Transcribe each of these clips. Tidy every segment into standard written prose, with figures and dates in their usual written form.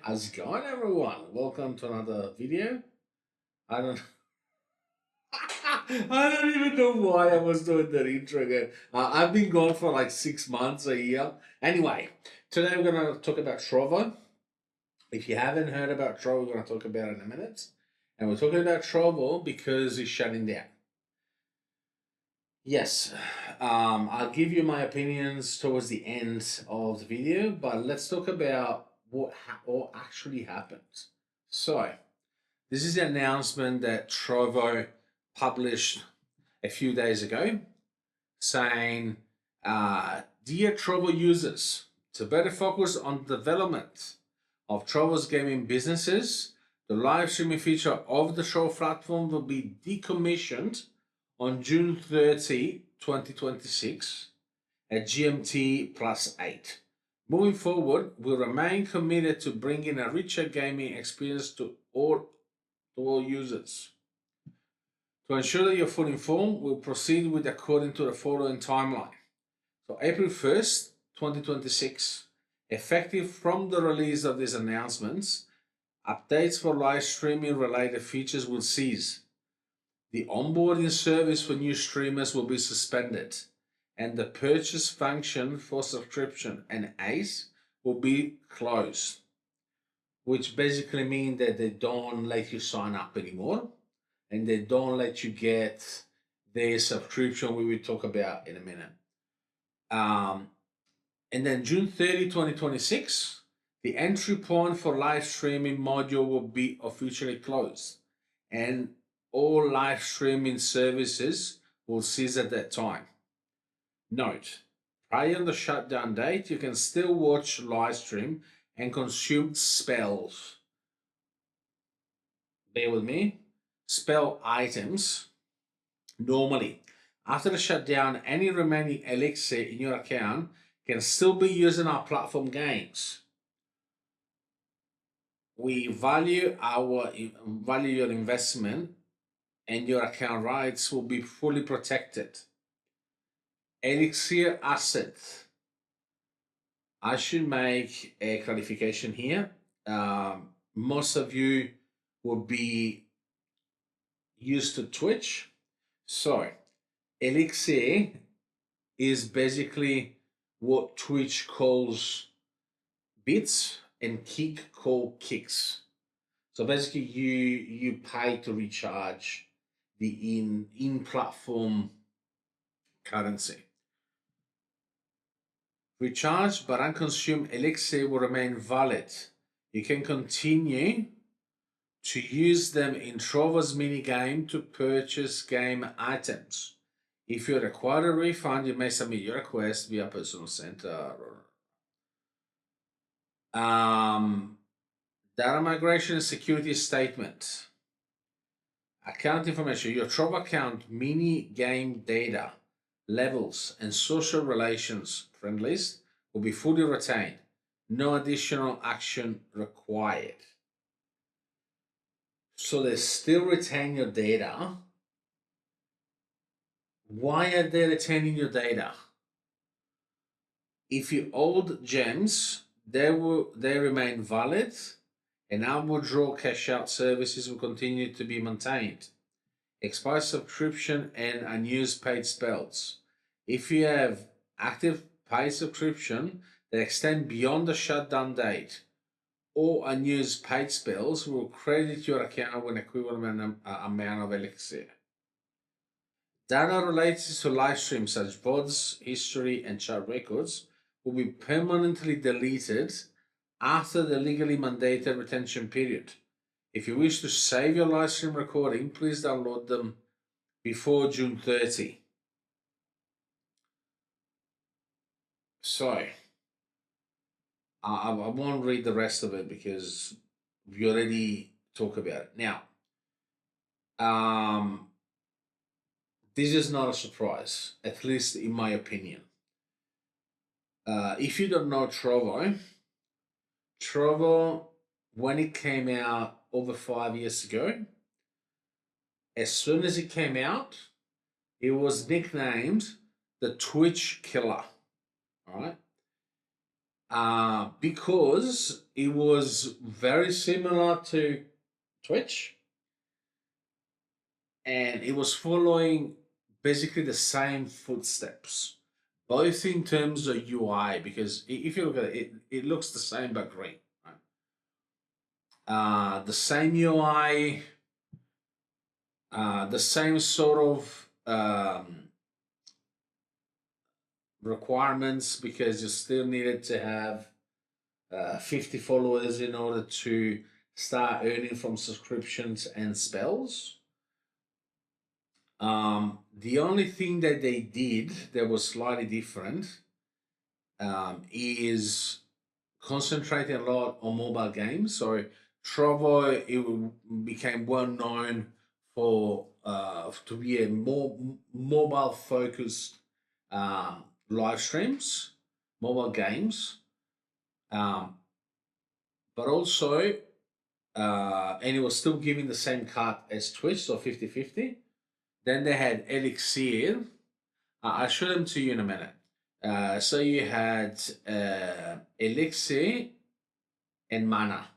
How's it going, everyone? Welcome to another video. I don't, I don't even know why I was doing that intro again. I've been gone for like 6 months, a year. Anyway, today we're gonna talk about Trovo. If you haven't heard about Trovo, we're gonna talk about it in a minute. And we're talking about Trovo because it's shutting down. Yes, I'll give you my opinions towards the end of the video, but let's talk about what actually happened. So, this is the announcement that Trovo published a few days ago saying, Dear Trovo users, to better focus on the development of Trovo's gaming businesses, the live streaming feature of the Trovo platform will be decommissioned on June 30, 2026 at GMT +8. Moving forward, we'll remain committed to bringing a richer gaming experience to all users. To ensure that you're fully informed, we'll proceed with according to the following timeline. So April 1st, 2026, effective from the release of these announcements, updates for live streaming related features will cease. The onboarding service for new streamers will be suspended, and the purchase function for subscription and ACE will be closed, which basically means that they don't let you sign up anymore and they don't let you get their subscription we will talk about in a minute. And then June 30, 2026, the entry point for live streaming module will be officially closed, and all live streaming services will cease at that time. Note, prior to the shutdown date, you can still watch live stream and consume spells. Bear with me. Spell items. Normally, after the shutdown, any remaining elixir in your account can still be used in our platform games. We value your investment, and your account rights will be fully protected. Elixir asset. I should make a clarification here. Most of you will be used to Twitch. So, Elixir is basically what Twitch calls bits and Kick call kicks. So basically, you pay to recharge the in-platform currency. Recharged but unconsumed elixir will remain valid. You can continue to use them in Trovo's minigame to purchase game items. If you require a refund, you may submit your request via personal center. Data migration and security statement. Account information. Your Trovo account mini game data, levels, and social relations friend list will be fully retained. No additional action required. So they still retain your data. Why are they retaining your data? If you hold gems, they remain valid, and our withdraw cash out services will continue to be maintained. Expire subscription and unused paid spells. If you have active paid subscription that extend beyond the shutdown date or unused paid spells, will credit your account with an equivalent amount of elixir. Data related to live streams such VODs, history, and chat records will be permanently deleted after the legally mandated retention period. If you wish to save your live stream recording, please download them before June 30. So, I won't read the rest of it because we already talked about it. Now, this is not a surprise, at least in my opinion. If you don't know Trovo, when it came out over 5 years ago, as soon as it came out, it was nicknamed the Twitch Killer. All right. because it was very similar to Twitch, and it was following basically the same footsteps, both in terms of UI. Because if you look at it, it looks the same but green. Right? The same UI, the same sort of requirements, because you still needed to have 50 followers in order to start earning from subscriptions and spells. The only thing that they did that was slightly different is concentrating a lot on mobile games. So Trovo, it became well known for to be a more mobile focused live streams, mobile games, um, but also and it was still giving the same cut as Twitch, so 50-50. Then they had Elixir. I'll show them to you in a minute. So you had Elixir and Mana.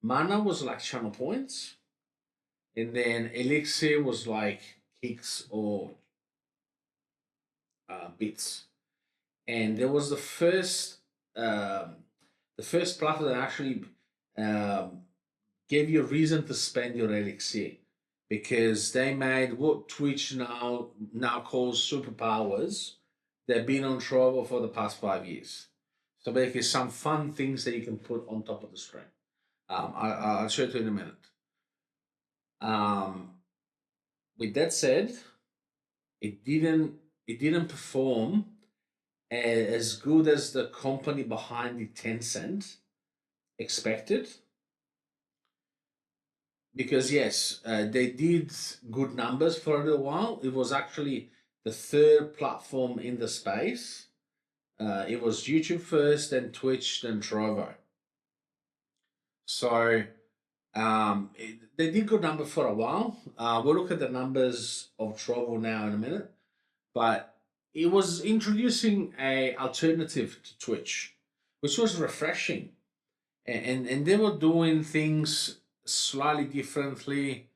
Mana was like channel points, and then Elixir was like kicks or bits. And there was the first platform that actually um, gave you a reason to spend your Elixir, because they made what Twitch now calls superpowers. They've been on Trovo for the past 5 years. So basically, some fun things that you can put on top of the screen. I'll show it to you in a minute. Um, with that said, it didn't perform as good as the company behind it, Tencent, expected. Because yes, they did good numbers for a little while. It was actually the third platform in the space. It was YouTube first, then Twitch, then Trovo. So they did good numbers for a while. We'll look at the numbers of Trovo now in a minute, but it was introducing a alternative to Twitch, which was refreshing, and they were doing things slightly differently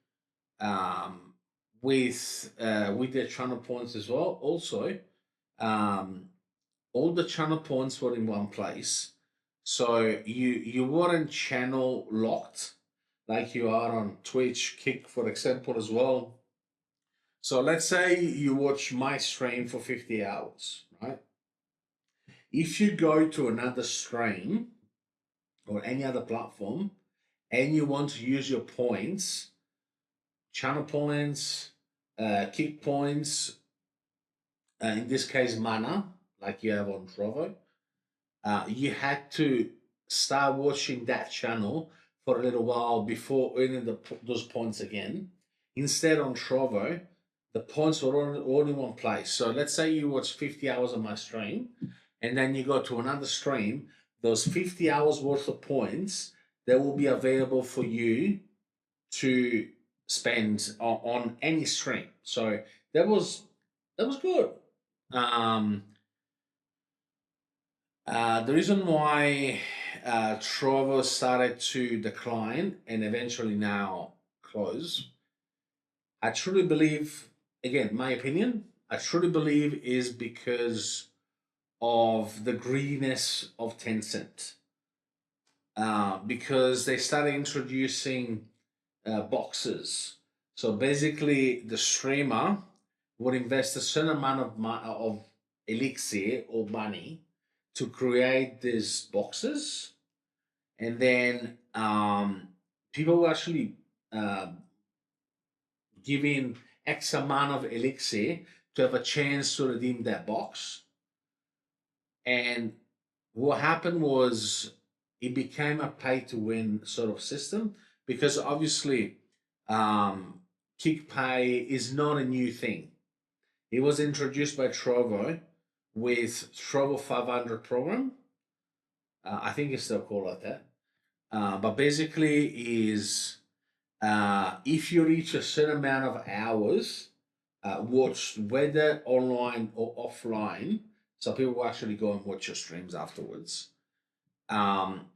um, with their channel points as well. Also, um, all the channel points were in one place, so you weren't channel locked like you are on Twitch, Kick, for example, as well. So let's say you watch my stream for 50 hours, right? If you go to another stream or any other platform and you want to use your points, channel points, kick points, in this case mana, like you have on Trovo, you had to start watching that channel for a little while before earning those points again. Instead, on Trovo, the points were all in one place. So let's say you watch 50 hours of my stream, and then you go to another stream. Those 50 hours worth of points that will be available for you to spend on any stream. So that was good. Um, the reason why Trovo started to decline and eventually now close, I truly believe, again, my opinion, I truly believe is because of the greediness of Tencent. Because they started introducing boxes. So basically, the streamer would invest a certain amount of elixir or money to create these boxes, and then people will actually give in X amount of elixir to have a chance to redeem that box. And what happened was it became a pay to win sort of system, because obviously kick pay is not a new thing. It was introduced by Trovo with Trovo 500 program. I think it's still called like that. But basically is if you reach a certain amount of hours watched, whether online or offline, so people will actually go and watch your streams afterwards. Um,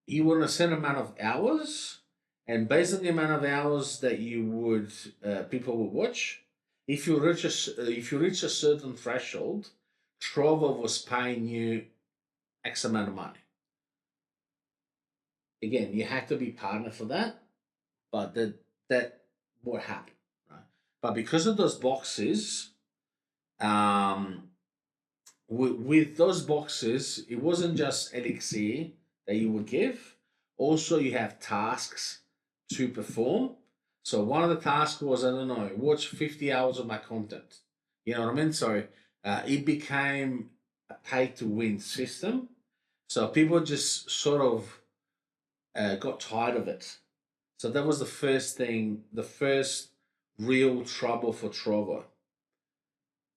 you want a certain amount of hours, and based on the amount of hours that you would people would watch, if you reach a certain threshold, Trovo was paying you X amount of money. Again, you had to be partner for that, but that what happened, right? But because of those boxes, um, with those boxes, it wasn't just elixir that you would give. Also, you have tasks to perform. So one of the tasks was, I don't know, watch 50 hours of my content. You know what I mean? So it became a pay to win system. So people just sort of got tired of it. So that was the first thing, the first real trouble for Trovo.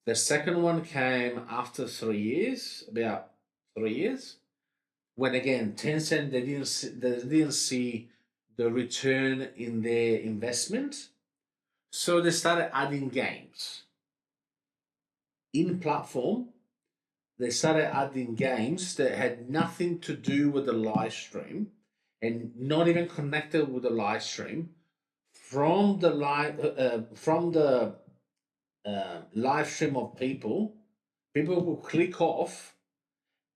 The second one came after 3 years, about 3 years, when again Tencent they didn't see the return in their investment, so they started adding games in platform. They started adding games that had nothing to do with the live stream and not even connected with the live stream from the live stream of people. People will click off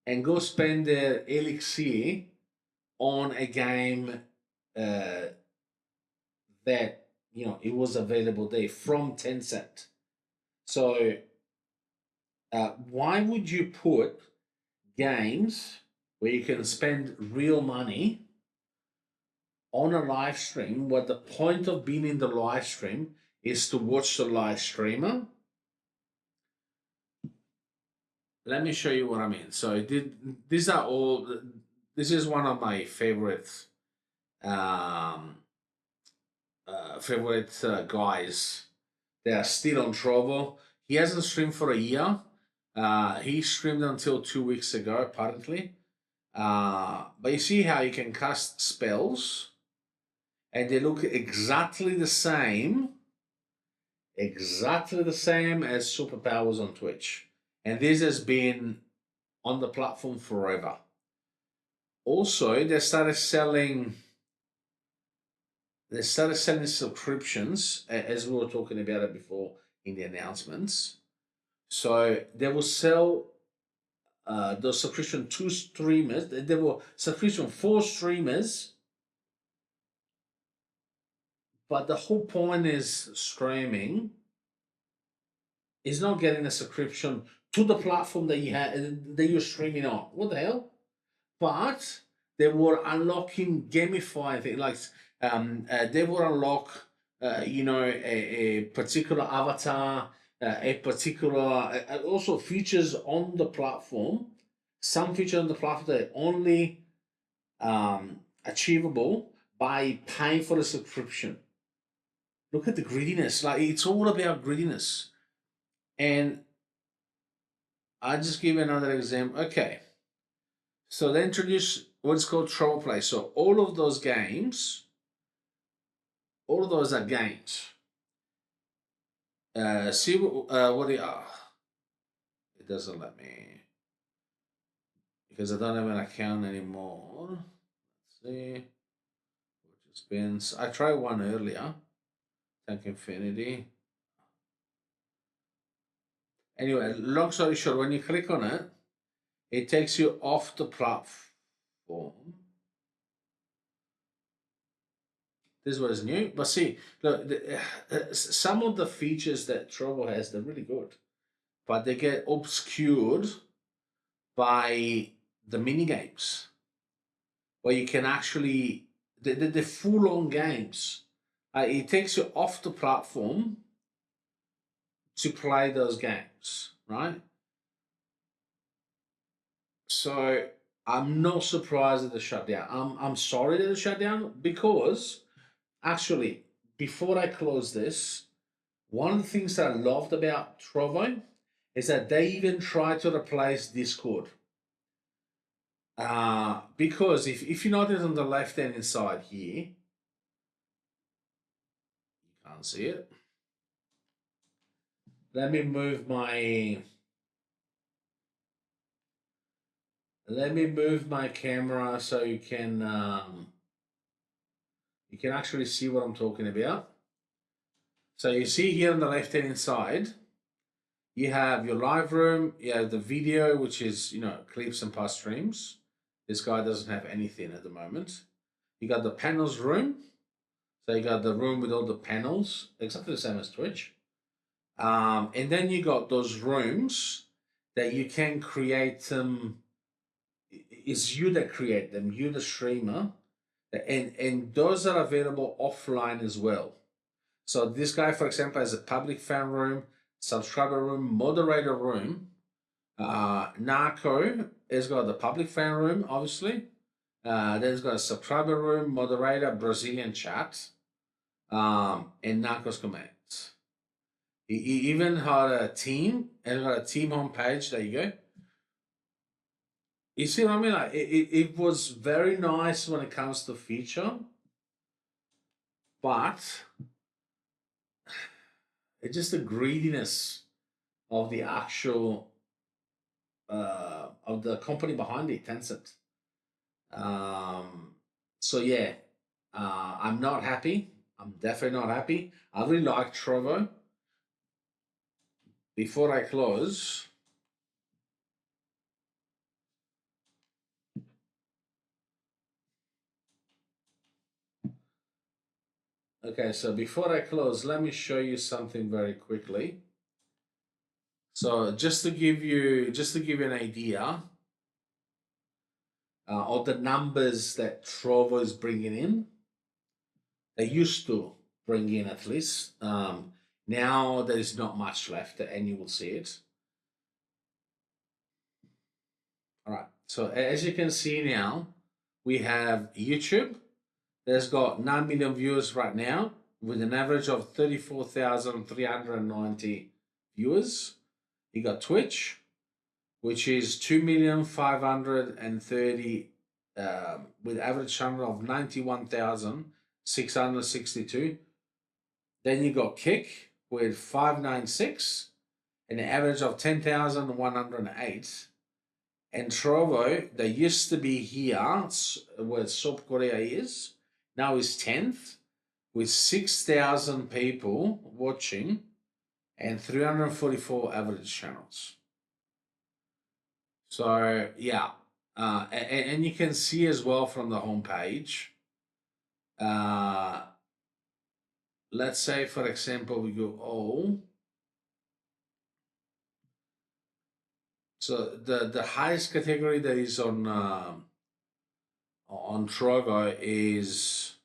and go spend their elixir on a game uh, that it was available there from Tencent. So why would you put games where you can spend real money on a live stream, where the point of being in the live stream is to watch the live streamer? Let me show you what I mean. So these are all. This is one of my um, favorite guys. They are still on Trovo. He hasn't streamed for a year. He streamed until 2 weeks ago, apparently. But you see how you can cast spells, and they look exactly the same as superpowers on Twitch. And this has been on the platform forever. Also, they started selling subscriptions, as we were talking about it before in the announcements. So they will sell the subscription to streamers. They will subscription for streamers, but the whole point is streaming is not getting a subscription to the platform that you're streaming on. What the hell? But they were unlocking gamifying things like they will unlock a particular avatar, a particular also features on the platform. Some features on the platform that are only achievable by paying for the subscription. Look at the greediness. Like, it's all about greediness. And I just give you another example. Okay, so they introduce what's called Trovo Play. So all of those are games. See what they are. It doesn't let me because I don't have an account anymore. Let's see. Which spins. I tried one earlier. Tank Infinity. Anyway, long story short, when you click on it, it takes you off the platform. This was new, but see, look, some of the features that Trovo has, they're really good, but they get obscured by the mini games, where you can actually the full-on games. It takes you off the platform to play those games, right? So I'm not surprised at the shutdown. I'm sorry that the shutdown, because actually, before I close this, one of the things that I loved about Trovo is that they even tried to replace Discord. Because if you notice on the left hand side here, you can't see it. Let me move my let me move my camera so you can actually see what I'm talking about. So you see here on the left hand side, you have your live room, you have the video, which is, clips and past streams. This guy doesn't have anything at the moment. You got the panels room. So you got the room with all the panels, exactly the same as Twitch. And then you got those rooms that you can create them. It's you that create them, you the streamer. And those are available offline as well. So this guy, for example, has a public fan room, subscriber room, moderator room. Narco has got the public fan room, obviously. Then it's got a subscriber room, moderator, Brazilian chat, and Narco's commands. He even had a team, and got a team homepage. There you go. You see what I mean? Like it was very nice when it comes to feature, but it's just the greediness of the actual of the company behind it, Tencent. So yeah, I'm not happy. I'm definitely not happy. I really like Trovo. Before I close, okay, so before I close, let me show you something very quickly. So just to give you an idea of the numbers that Trovo is bringing in, they used to bring in at least. Now there is not much left, and you will see it. All right. So as you can see now, we have YouTube. That's got 9 million viewers right now, with an average of 34,390 viewers. You got Twitch, which is 2,530,000, with average channel of 91,662. Then you got Kick with 596, and an average of 10,108. And Trovo, they used to be here where South Korea is, now is 10th, with 6,000 people watching and 344 average channels. So yeah, and you can see as well from the homepage. Let's say, for example, we go all. So the highest category that is on Trovo is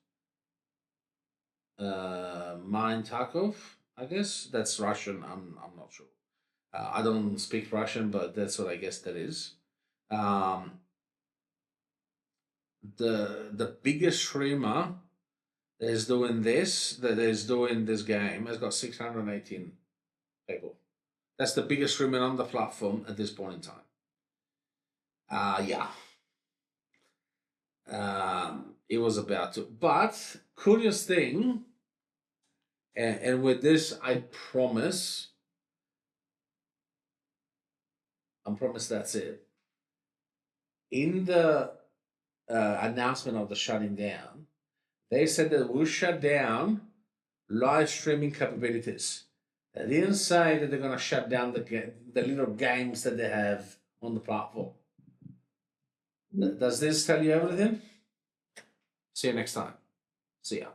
Mine Takov, I guess. That's Russian. I'm not sure. I don't speak Russian, but that's what I guess that is. The biggest streamer that is doing this game has got 618 people. That's the biggest streamer on the platform at this point in time. Yeah. It was about to. But curious thing, and with this, I promise that's it. In the announcement of the shutting down, they said that we'll shut down live streaming capabilities. They didn't say that they're going to shut down the little games that they have on the platform. Does this tell you everything? See you next time. See ya.